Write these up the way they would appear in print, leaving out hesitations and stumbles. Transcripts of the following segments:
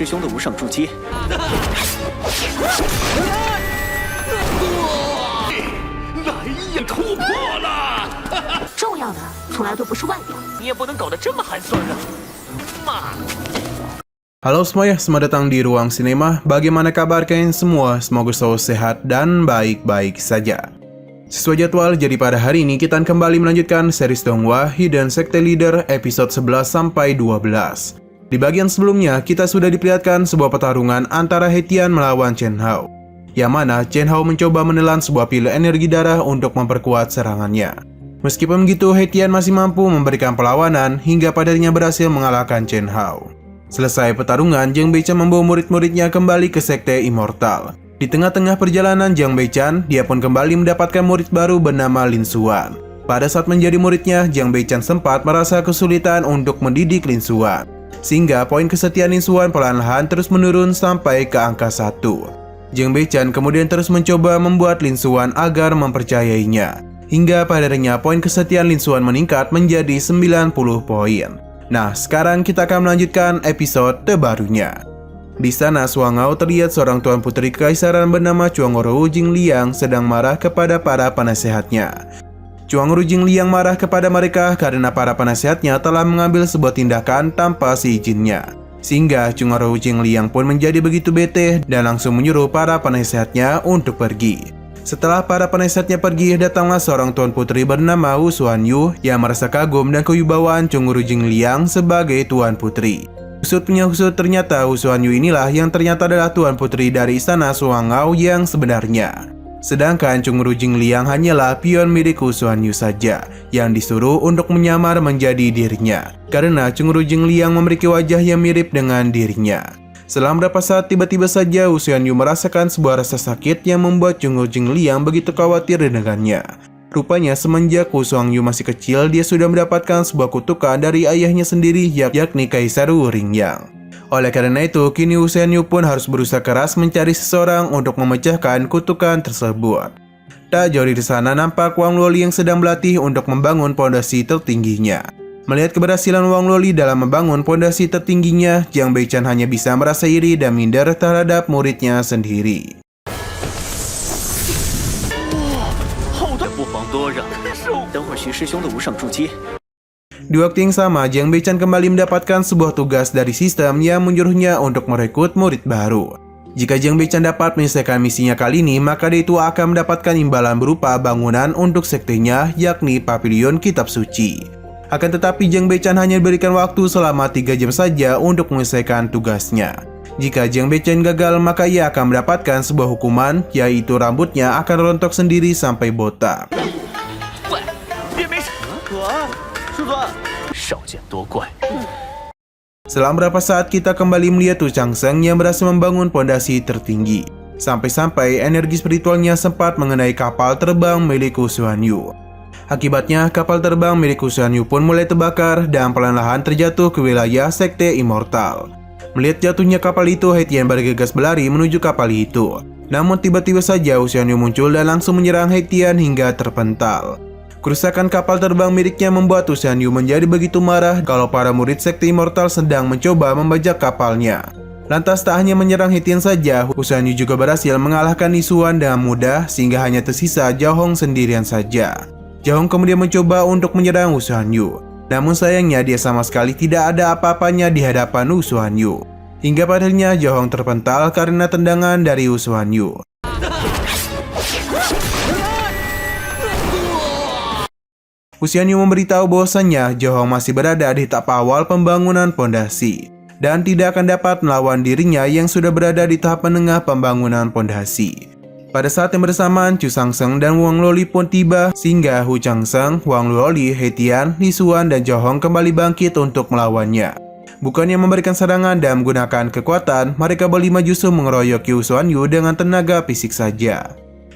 师兄的无上筑基。来也突破了！重要的从来都不是外表。你也不能搞得这么寒酸啊！妈！ Halo semuanya, selamat datang di Ruang Sinema. Bagaimana kabar kalian semua? Semoga selalu sehat dan baik-baik saja. Sesuai jadwal, jadi pada hari ini kita akan kembali melanjutkan series Donghua Hidden Sekte Leader episode 11-12. Di bagian sebelumnya, kita sudah diperlihatkan sebuah pertarungan antara Hetian melawan Chen Hao, yang mana Chen Hao mencoba menelan sebuah pil energi darah untuk memperkuat serangannya. Meskipun begitu, Hetian masih mampu memberikan perlawanan hingga padanya berhasil mengalahkan Chen Hao. Selesai pertarungan, Jiang Beichan membawa murid-muridnya kembali ke Sekte Immortal. Di tengah-tengah perjalanan Jiang Beichan, dia pun kembali mendapatkan murid baru bernama Lin Xuan. Pada saat menjadi muridnya, Jiang Beichan sempat merasa kesulitan untuk mendidik Lin Xuan, sehingga poin kesetiaan Lin Xuan perlahan-lahan terus menurun sampai ke angka 1. Jiang Beichan kemudian terus mencoba membuat Lin Xuan agar mempercayainya, hingga padanya poin kesetiaan Lin Xuan meningkat menjadi 90 poin. Nah, sekarang kita akan melanjutkan episode terbarunya. Di sana, Suangao terlihat seorang tuan putri kekaisaran bernama Chuangru Jingliang sedang marah kepada para penasehatnya. Chuangru Jingliang marah kepada mereka karena para penasehatnya telah mengambil sebuah tindakan tanpa seizinnya. Sehingga Chuangru Jingliang pun menjadi begitu bete dan langsung menyuruh para penasehatnya untuk pergi. Setelah para penasehatnya pergi, datanglah seorang tuan putri bernama Wu Xuanyu yang merasa kagum dan kewibawaan Chuangru Jingliang sebagai tuan putri. Usut punya usut, ternyata Wu Xuanyu inilah yang ternyata adalah tuan putri dari istana Suangao yang sebenarnya. Sedangkan Chuangru Jingliang hanyalah pion milik Wu Xuanyu saja yang disuruh untuk menyamar menjadi dirinya, karena Chuangru Jingliang memiliki wajah yang mirip dengan dirinya. Setelah beberapa saat, tiba-tiba saja Wu Xuanyu merasakan sebuah rasa sakit yang membuat Chuangru Jingliang begitu khawatir dengannya. Rupanya semenjak Wu Xuanyu masih kecil, dia sudah mendapatkan sebuah kutukan dari ayahnya sendiri, yakni Kaisar Wu Ringyang. Oleh karena itu, kini Wu Xuanyu pun harus berusaha keras mencari seseorang untuk memecahkan kutukan tersebut. Tak jauh di sana nampak Wang Luoli yang sedang berlatih untuk membangun pondasi tertingginya. Melihat keberhasilan Wang Luoli dalam membangun pondasi tertingginya, Jiang Beichan hanya bisa merasa iri dan minder terhadap muridnya sendiri. Di waktu yang sama, Jiang Beichan kembali mendapatkan sebuah tugas dari sistem yang menyuruhnya untuk merekrut murid baru. Jika Jiang Beichan dapat menyelesaikan misinya kali ini, maka dia itu akan mendapatkan imbalan berupa bangunan untuk sektenya, yakni Pavilion Kitab Suci. Akan tetapi Jiang Beichan hanya diberikan waktu selama 3 jam saja untuk menyelesaikan tugasnya. Jika Jiang Beichan gagal, maka ia akan mendapatkan sebuah hukuman, yaitu rambutnya akan rontok sendiri sampai botak. Setelah beberapa saat, kita kembali melihat Wu Changsheng yang berhasil membangun pondasi tertinggi. Sampai-sampai energi spiritualnya sempat mengenai kapal terbang milik Wu Xuanyu. Akibatnya, kapal terbang milik Wu Xuanyu pun mulai terbakar dan perlahan-lahan terjatuh ke wilayah Sekte Immortal. Melihat jatuhnya kapal itu, Hetian bergegas berlari menuju kapal itu. Namun tiba-tiba saja Wu Xuanyu muncul dan langsung menyerang Hetian hingga terpental. Kerusakan kapal terbang miliknya membuat Wu Xuanyu menjadi begitu marah kalau para murid Sekte Immortal sedang mencoba membajak kapalnya. Lantas tak hanya menyerang Hetian saja, Wu Xuanyu juga berhasil mengalahkan Li Xuan dengan mudah sehingga hanya tersisa Zhao Hong sendirian saja. Zhao Hong kemudian mencoba untuk menyerang Wu Xuanyu. Namun sayangnya dia sama sekali tidak ada apa-apanya di hadapan Wu Xuanyu. Hingga padanya Zhao Hong terpental karena tendangan dari Wu Xuanyu. Wu Xuanyu memberitahu bahwasannya Zhao Hong masih berada di tahap awal pembangunan pondasi dan tidak akan dapat melawan dirinya yang sudah berada di tahap menengah pembangunan pondasi. Pada saat yang bersamaan, Chu Changsheng dan Wang Luoli pun tiba, sehingga Wu Changsheng, Wang Luoli, Hetian, Li Xuan, dan Zhao Hong kembali bangkit untuk melawannya. Bukannya memberikan serangan dan menggunakan kekuatan, mereka berlima justru mengeroyok Wu Xuanyu dengan tenaga fisik saja.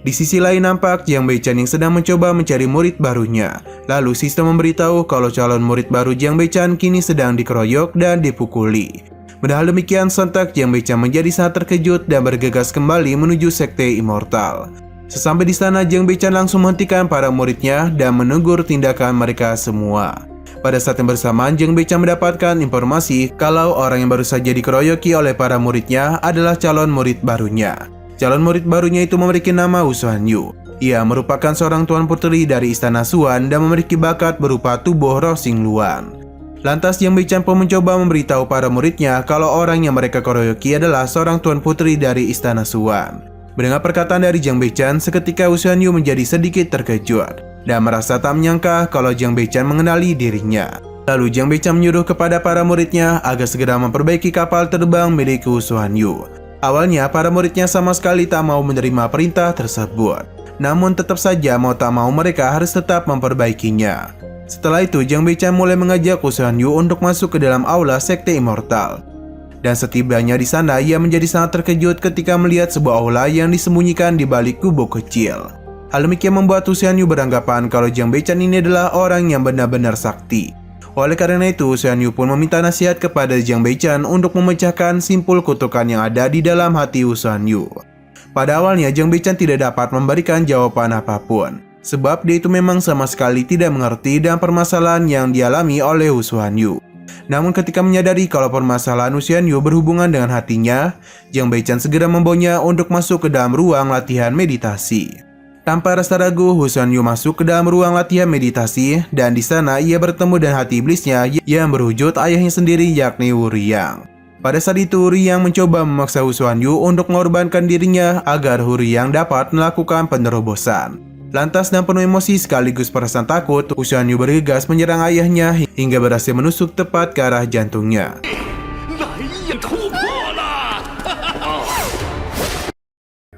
Di sisi lain nampak Jiang Beichan yang sedang mencoba mencari murid barunya. Lalu sistem memberitahu kalau calon murid baru Jiang Beichan kini sedang dikeroyok dan dipukuli. Padahal demikian, sontak Jiang Beichan menjadi sangat terkejut dan bergegas kembali menuju Sekte Immortal. Sesampai di sana, Jiang Beichan langsung menghentikan para muridnya dan menegur tindakan mereka semua. Pada saat yang bersamaan, Jiang Beichan mendapatkan informasi kalau orang yang baru saja dikeroyoki oleh para muridnya adalah calon murid barunya. Calon murid barunya itu memiliki nama Wu Xuanyu. Ia merupakan seorang tuan putri dari istana Xuan dan memiliki bakat berupa tubuh roh Xingluan. Lantas Jiang Beichan pun mencoba memberitahu para muridnya kalau orang yang mereka keroyoki adalah seorang tuan putri dari istana Xuan. Mendengar perkataan dari Jiang Beichan, seketika Wu Xuanyu menjadi sedikit terkejut dan merasa tak menyangka kalau Jiang Beichan mengenali dirinya. Lalu Jiang Beichan menyuruh kepada para muridnya agar segera memperbaiki kapal terbang milik Wu Xuanyu. Awalnya para muridnya sama sekali tak mau menerima perintah tersebut. Namun tetap saja mau tak mau mereka harus tetap memperbaikinya. Setelah itu Jiang Beichan mulai mengajak Wu Xuanyu untuk masuk ke dalam aula sekte immortal. Dan setibanya di sana, ia menjadi sangat terkejut ketika melihat sebuah aula yang disembunyikan di balik gubuk kecil. Hal demikian membuat Wu Xuanyu beranggapan kalau Jiang Beichan ini adalah orang yang benar-benar sakti. Oleh karena itu, Wu Xuanyu pun meminta nasihat kepada Jiang Beichan untuk memecahkan simpul kutukan yang ada di dalam hati Wu Xuanyu. Pada awalnya, Jiang Beichan tidak dapat memberikan jawaban apapun, sebab dia itu memang sama sekali tidak mengerti dengan permasalahan yang dialami oleh Wu Xuanyu. Namun ketika menyadari kalau permasalahan Wu Xuanyu berhubungan dengan hatinya, Jiang Beichan segera membawanya untuk masuk ke dalam ruang latihan meditasi. Tanpa rasa ragu, Wu Xuanyu masuk ke dalam ruang latihan meditasi dan di sana ia bertemu dengan hati iblisnya yang berwujud ayahnya sendiri, yakni Wu Riyang. Pada saat itu, Wu Riyang mencoba memaksa Wu Xuanyu untuk mengorbankan dirinya agar Wu Riyang dapat melakukan penerobosan. Lantas dan penuh emosi sekaligus perasaan takut, Wu Xuanyu bergegas menyerang ayahnya hingga berhasil menusuk tepat ke arah jantungnya.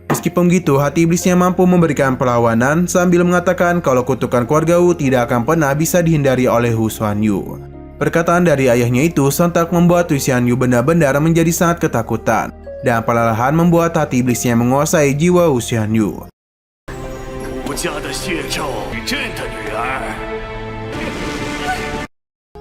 Meskipun begitu, hati iblisnya mampu memberikan perlawanan sambil mengatakan kalau kutukan keluarga Wu tidak akan pernah bisa dihindari oleh Wu Xuanyu. Perkataan dari ayahnya itu sontak membuat Wu Xuanyu benar-benar menjadi sangat ketakutan dan perlahan membuat hati iblisnya menguasai jiwa Wu Xuanyu.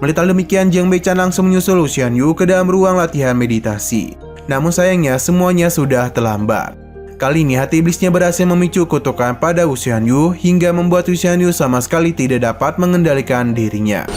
Melihat demikian, Jiang Beichan langsung menyusul Wu Xuanyu ke dalam ruang latihan meditasi. Namun sayangnya semuanya sudah terlambat. Kali ini hati iblisnya berhasil memicu kutukan pada Wu Xuanyu hingga membuat Wu Xuanyu sama sekali tidak dapat mengendalikan dirinya.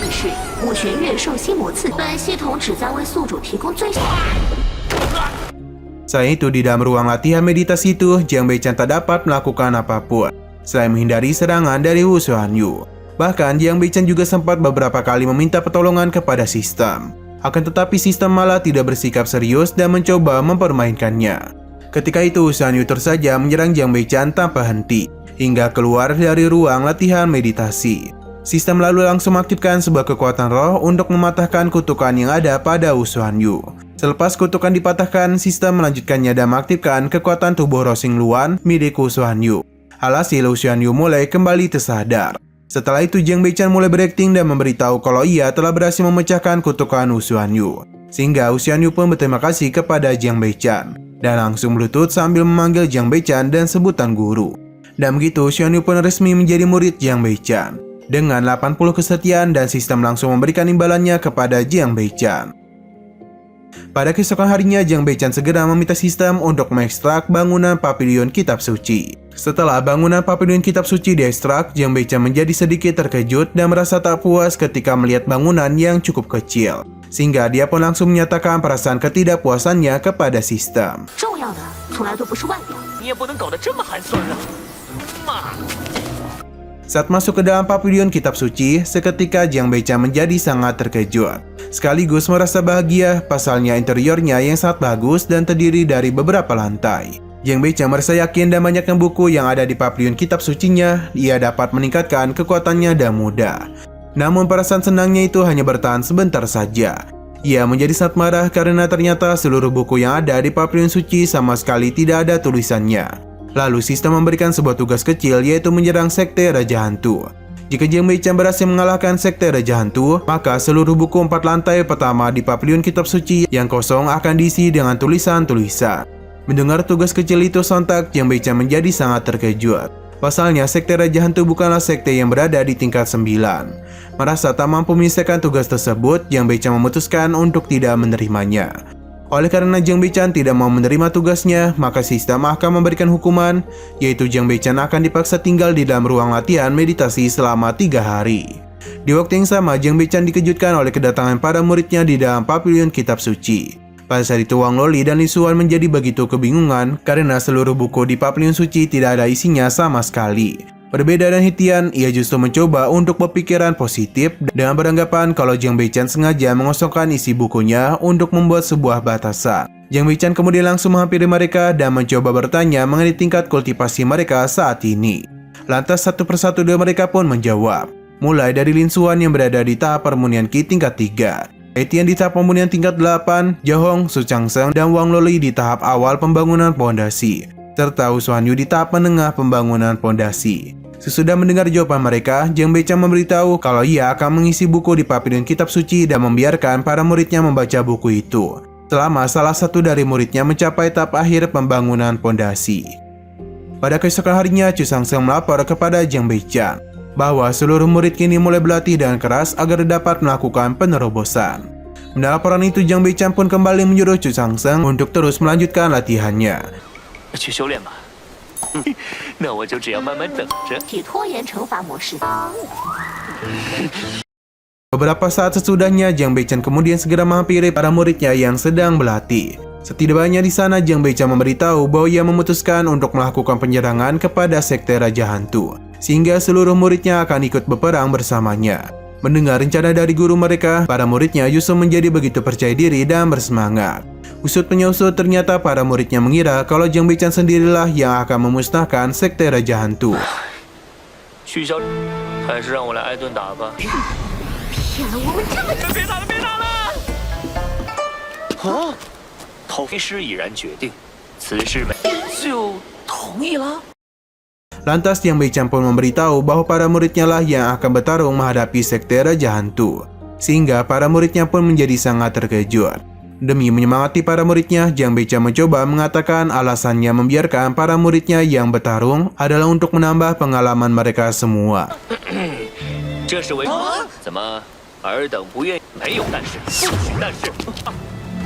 Selain itu, di dalam ruang latihan meditasi itu, Jiang Beichan tak dapat melakukan apapun selain menghindari serangan dari Wu Xuanyu. Bahkan Jiang Beichan juga sempat beberapa kali meminta pertolongan kepada sistem. Akan tetapi sistem malah tidak bersikap serius dan mencoba mempermainkannya. Ketika itu Wu Xuanyu terus saja menyerang Jiang Beichan tanpa henti hingga keluar dari ruang latihan meditasi. Sistem lalu langsung mengaktifkan sebuah kekuatan roh untuk mematahkan kutukan yang ada pada Wu Xuanyu. Selepas kutukan dipatahkan, sistem melanjutkannya dan mengaktifkan kekuatan tubuh roh Xingluan milik Wu Xuanyu. Alhasil Wu Xuanyu mulai kembali tersadar. Setelah itu Jiang Beichan mulai berakting dan memberitahu kalau ia telah berhasil memecahkan kutukan Wu Xuanyu. Sehingga Wu Xuanyu pun berterima kasih kepada Jiang Beichan dan langsung berlutut sambil memanggil Jiang Beichan dan sebutan guru. Dan begitu Wu Xuanyu pun resmi menjadi murid Jiang Beichan. Dengan 80 kesetiaan dan sistem langsung memberikan imbalannya kepada Jiang Beichan. Pada keesokan harinya, Jiang Beichan segera meminta sistem untuk mengekstrak bangunan Pavilion Kitab Suci. Setelah bangunan Pavilion Kitab Suci diekstrak, Jiang Beichan menjadi sedikit terkejut dan merasa tak puas ketika melihat bangunan yang cukup kecil. Sehingga dia pun langsung menyatakan perasaan ketidakpuasannya kepada sistem. Saat masuk ke dalam Pavilion Kitab Suci, seketika Jiang Beichan menjadi sangat terkejut. Sekaligus merasa bahagia, pasalnya interiornya yang sangat bagus dan terdiri dari beberapa lantai. Jiang Beichan merasa yakin dan banyaknya buku yang ada di Pavilion Kitab Sucinya, ia dapat meningkatkan kekuatannya dan mudah. Namun perasaan senangnya itu hanya bertahan sebentar saja. Ia menjadi sangat marah karena ternyata seluruh buku yang ada di Pavilion Suci sama sekali tidak ada tulisannya. Lalu sistem memberikan sebuah tugas kecil, yaitu menyerang Sekte Raja Hantu. Jika Jiang Beichan berhasil mengalahkan Sekte Raja Hantu, maka seluruh buku 4 lantai pertama di Pavilion Kitab Suci yang kosong akan diisi dengan tulisan-tulisan. Mendengar tugas kecil itu sontak, Jiang Beichan menjadi sangat terkejut. Pasalnya, Sekte Raja Hantu bukanlah sekte yang berada di tingkat 9. Merasa tak mampu menyelesaikan tugas tersebut, Jiang Beichan memutuskan untuk tidak menerimanya. Oleh karena Jiang Beichan tidak mau menerima tugasnya, maka sistem akan memberikan hukuman, yaitu Jiang Beichan akan dipaksa tinggal di dalam ruang latihan meditasi selama 3 hari. Di waktu yang sama, Jiang Beichan dikejutkan oleh kedatangan para muridnya di dalam pavilion kitab suci. Pada saat itu Wang Loli dan Lin Xuan menjadi begitu kebingungan karena seluruh buku di pavilion suci tidak ada isinya sama sekali. Berbeda dengan Hetian, ia justru mencoba untuk berpikiran positif dengan beranggapan kalau Jiang Beichan sengaja mengosongkan isi bukunya untuk membuat sebuah batasan. Jiang Beichan kemudian langsung menghampiri mereka dan mencoba bertanya mengenai tingkat kultivasi mereka saat ini. Lantas satu persatu dari mereka pun menjawab. Mulai dari Lin Xuan yang berada di tahap permunian Qi tingkat 3, Etienne di tahap permunian tingkat 8, Zhahong, Su Changsheng, dan Wang Loli di tahap awal pembangunan pondasi, serta Wu Xuanyu di tahap menengah pembangunan pondasi. Sesudah mendengar jawaban mereka, Jiang Beichan memberitahu kalau ia akan mengisi buku di pavilion kitab suci dan membiarkan para muridnya membaca buku itu, selama salah satu dari muridnya mencapai tahap akhir pembangunan pondasi. Pada keesokan harinya, Chu Changsheng melapor kepada Jiang Beichan bahwa seluruh murid kini mulai berlatih dengan keras agar dapat melakukan penerobosan. Mendapat laporan itu, Jiang Beichan pun kembali menyuruh Chu Changsheng untuk terus melanjutkan latihannya. 去修炼吧。那我就只要慢慢等着。体拖延惩罚模式。 Beberapa saat sesudahnya, Jiang Beichan kemudian segera menghampiri para muridnya yang sedang berlatih. Setidaknya di sana, Jiang Beichan memberitahu bahwa ia memutuskan untuk melakukan penyerangan kepada sekte Raja Hantu, sehingga seluruh muridnya akan ikut berperang bersamanya. Mendengar rencana dari guru mereka, para muridnya justru menjadi begitu percaya diri dan bersemangat. Usut penyusut, ternyata para muridnya mengira kalau Jiang Beichan sendirilah yang akan memusnahkan sekte Raja Hantu. 取消，还是让我来挨顿打吧。骗了我们这么久。别打了，别打了！啊！头飞师已然决定，此事没就同意了。 Lantas Jiang Beichan pun memberitahu bahwa para muridnya lah yang akan bertarung menghadapi sekte Raja Hantu, sehingga para muridnya pun menjadi sangat terkejut. Demi menyemangati para muridnya, Jiang Beichan mencoba mengatakan alasannya membiarkan para muridnya yang bertarung adalah untuk menambah pengalaman mereka semua. 这是为怎么尔等不愿意？没有但是，不行但是，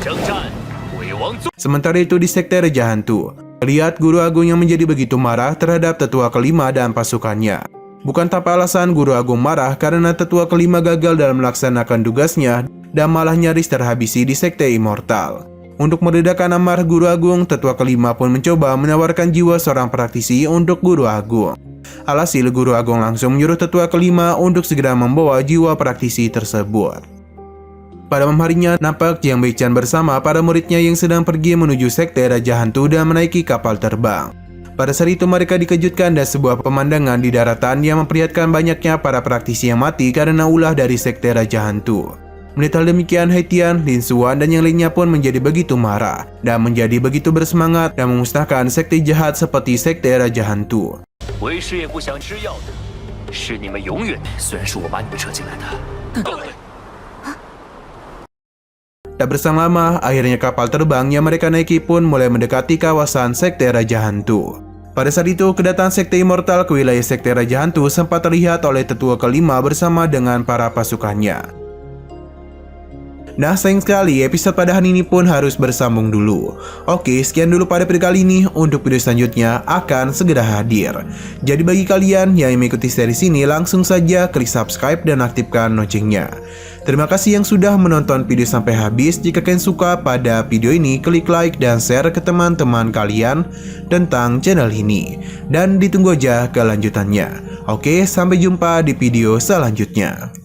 征战鬼王宗。 Sementara itu di sekte Raja Hantu, lihat Guru Agung yang menjadi begitu marah terhadap tetua kelima dan pasukannya. Bukan tanpa alasan Guru Agung marah karena tetua kelima gagal dalam melaksanakan tugasnya dan malah nyaris terhabisi di sekte Immortal. Untuk meredakan amarah Guru Agung, tetua kelima pun mencoba menawarkan jiwa seorang praktisi untuk Guru Agung. Alhasil Guru Agung langsung menyuruh tetua kelima untuk segera membawa jiwa praktisi tersebut. Pada malam harinya, nampak Jiang Beichan bersama para muridnya yang sedang pergi menuju sekte Raja Hantu dan menaiki kapal terbang. Pada saat itu mereka dikejutkan dan sebuah pemandangan di daratan yang memperlihatkan banyaknya para praktisi yang mati karena ulah dari sekte Raja Hantu. Melihat hal demikian, Hetian, Lin Xuan, dan yang lainnya pun menjadi begitu marah dan menjadi begitu bersemangat dan memusnahkan sekte jahat seperti sekte Raja Hantu. 为师也不想吃药的，是你们永远。虽然是我把你们扯进来的，但 Tak berselang lama, akhirnya kapal terbang yang mereka naiki pun mulai mendekati kawasan sekte Raja Hantu. Pada saat itu, kedatangan sekte Immortal ke wilayah sekte Raja Hantu sempat terlihat oleh tetua kelima bersama dengan para pasukannya. Nah, sayang sekali episode pada hari ini pun harus bersambung dulu. Oke, sekian dulu pada video kali ini. Untuk video selanjutnya akan segera hadir. Jadi bagi kalian yang mengikuti series ini, langsung saja klik subscribe dan aktifkan loncengnya. Terima kasih yang sudah menonton video sampai habis. Jika kalian suka pada video ini, klik like dan share ke teman-teman kalian tentang channel ini. Dan ditunggu aja kelanjutannya. Oke, sampai jumpa di video selanjutnya.